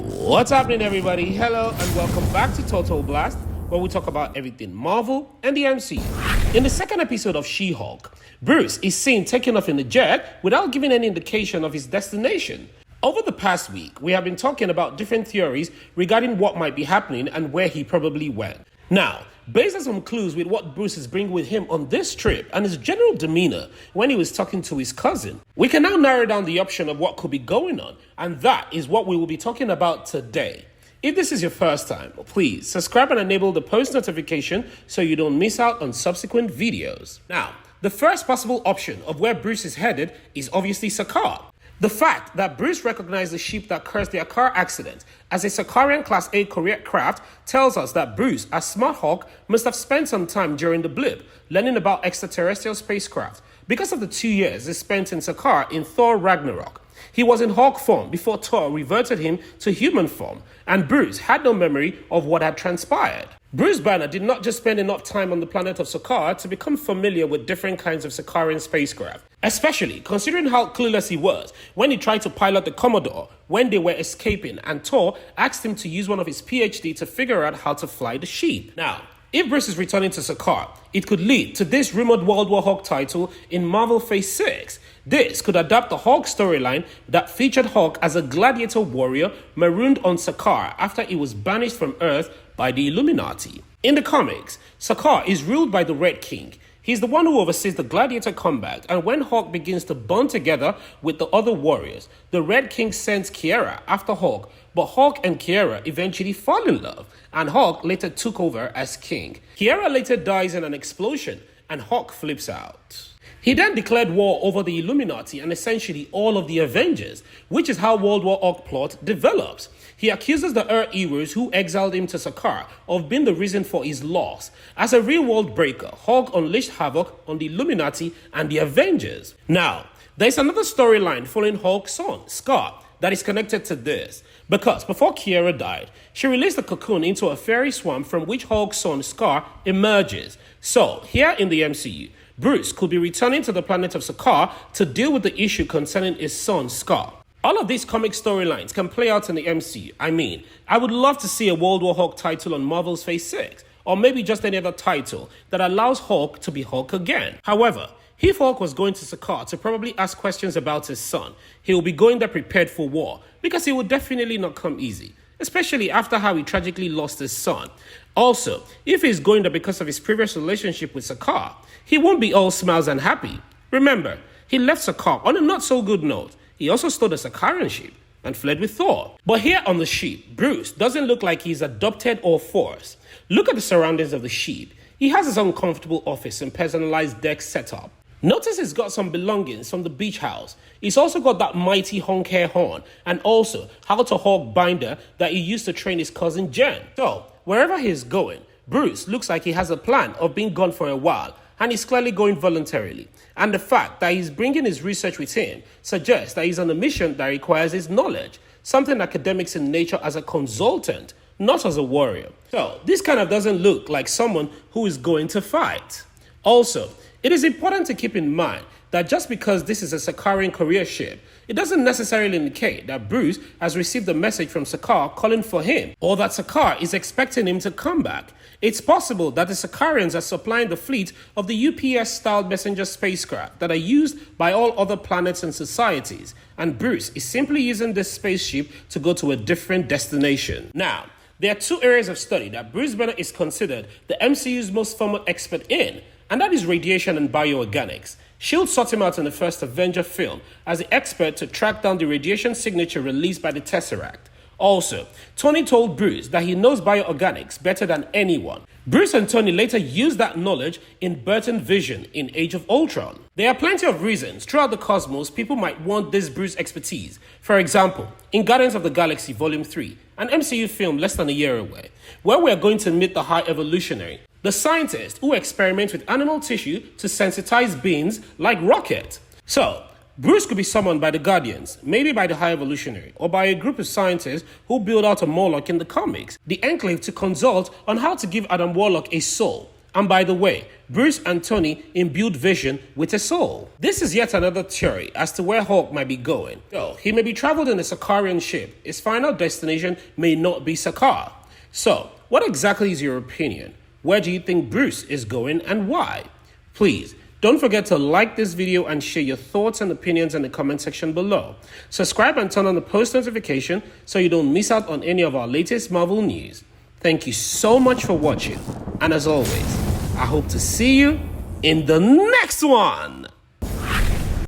What's happening, everybody? Hello and welcome back to Total Blast, where we talk about everything Marvel and the MCU. In the second episode of She-Hulk, Bruce is seen taking off in a jet without giving any indication of his destination. Over the past week, we have been talking about different theories regarding what might be happening and where he probably went. Now, based on some clues with what Bruce is bringing with him on this trip and his general demeanor when he was talking to his cousin, we can now narrow down the option of what could be going on, and that is what we will be talking about today. If this is your first time, please subscribe and enable the post notification so you don't miss out on subsequent videos. Now, the first possible option of where Bruce is headed is obviously Sakaar. The fact that Bruce recognized the ship that caused their car accident as a Sakaarian Class A Courier craft tells us that Bruce, as Smart Hulk, must have spent some time during the blip learning about extraterrestrial spacecraft because of the 2 years he spent in Sakaar in Thor Ragnarok. He was in Hulk form before Thor reverted him to human form, and Bruce had no memory of what had transpired. Bruce Banner did not just spend enough time on the planet of Sakaar to become familiar with different kinds of Sakaarian spacecraft, especially considering how clueless he was when he tried to pilot the Commodore when they were escaping and Thor asked him to use one of his PhD to figure out how to fly the ship. Now, if Bruce is returning to Sakaar, it could lead to this rumored World War Hulk title in Marvel Phase 6. This could adapt the Hulk storyline that featured Hulk as a gladiator warrior marooned on Sakaar after he was banished from Earth by the Illuminati. In the comics, Sakaar is ruled by the Red King. He's the one who oversees the gladiator combat, and when Hulk begins to bond together with the other warriors, the Red King sends Kiera after Hulk, but Hulk and Kiera eventually fall in love, and Hulk later took over as king. Kiera later dies in an explosion, and Hulk flips out. He then declared war over the Illuminati and essentially all of the Avengers, which is how World War Hulk plot develops. He accuses the Earth heroes who exiled him to Sakaar of being the reason for his loss. As a real world breaker, Hulk unleashed havoc on the Illuminati and the Avengers. Now, there's another storyline following Hulk's son, Scar, that is connected to this. Because before Kiera died, she released a cocoon into a fairy swamp from which Hulk's son, Scar, emerges. So, here in the MCU, Bruce could be returning to the planet of Sakaar to deal with the issue concerning his son, Scar. All of these comic storylines can play out in the MCU. I would love to see a World War Hulk title on Marvel's Phase 6, or maybe just any other title that allows Hulk to be Hulk again. However, if Hulk was going to Sakaar to probably ask questions about his son, he will be going there prepared for war, because it will definitely not come easy, especially after how he tragically lost his son. Also, if he's going there because of his previous relationship with Sakaar, he won't be all smiles and happy. Remember, he left Sakaar on a not so good note. He also stole the Sakaarian ship and fled with Thor. But here on the ship, Bruce doesn't look like he's adopted or forced. Look at the surroundings of the ship. He has his own comfortable office and personalized deck setup. Notice he's got some belongings from the beach house. He's also got that mighty honk hair horn and also How to Hulk binder that he used to train his cousin Jen. So, wherever he's going, Bruce looks like he has a plan of being gone for a while, and he's clearly going voluntarily. And the fact that he's bringing his research with him suggests that he's on a mission that requires his knowledge, something academics in nature as a consultant, not as a warrior. So, this kind of doesn't look like someone who is going to fight. Also, it is important to keep in mind that just because this is a Sakaarian career ship, it doesn't necessarily indicate that Bruce has received a message from Sakaar calling for him, or that Sakaar is expecting him to come back. It's possible that the Sakaarians are supplying the fleet of the UPS-style messenger spacecraft that are used by all other planets and societies, and Bruce is simply using this spaceship to go to a different destination. Now, there are two areas of study that Bruce Banner is considered the MCU's most formal expert in, and that is radiation and bioorganics. S.H.I.E.L.D. sought him out in the first Avenger film as the expert to track down the radiation signature released by the Tesseract. Also, Tony told Bruce that he knows bioorganics better than anyone. Bruce and Tony later used that knowledge in Burton Vision in Age of Ultron. There are plenty of reasons throughout the cosmos people might want this Bruce expertise. For example, in Guardians of the Galaxy Volume 3, an MCU film less than a year away, where we are going to meet the High Evolutionary, the scientist who experiments with animal tissue to sensitize beings like Rocket. So, Bruce could be summoned by the Guardians, maybe by the High Evolutionary, or by a group of scientists who build out a Morlock in the comics, the Enclave, to consult on how to give Adam Warlock a soul. And by the way, Bruce and Tony imbued Vision with a soul. This is yet another theory as to where Hulk might be going. So, he may be traveled in a Sakaarian ship. His final destination may not be Sakaar. So, what exactly is your opinion? Where do you think Bruce is going and why? Please, don't forget to like this video and share your thoughts and opinions in the comment section below. Subscribe and turn on the post notification so you don't miss out on any of our latest Marvel news. Thank you so much for watching, and as always, I hope to see you in the next one!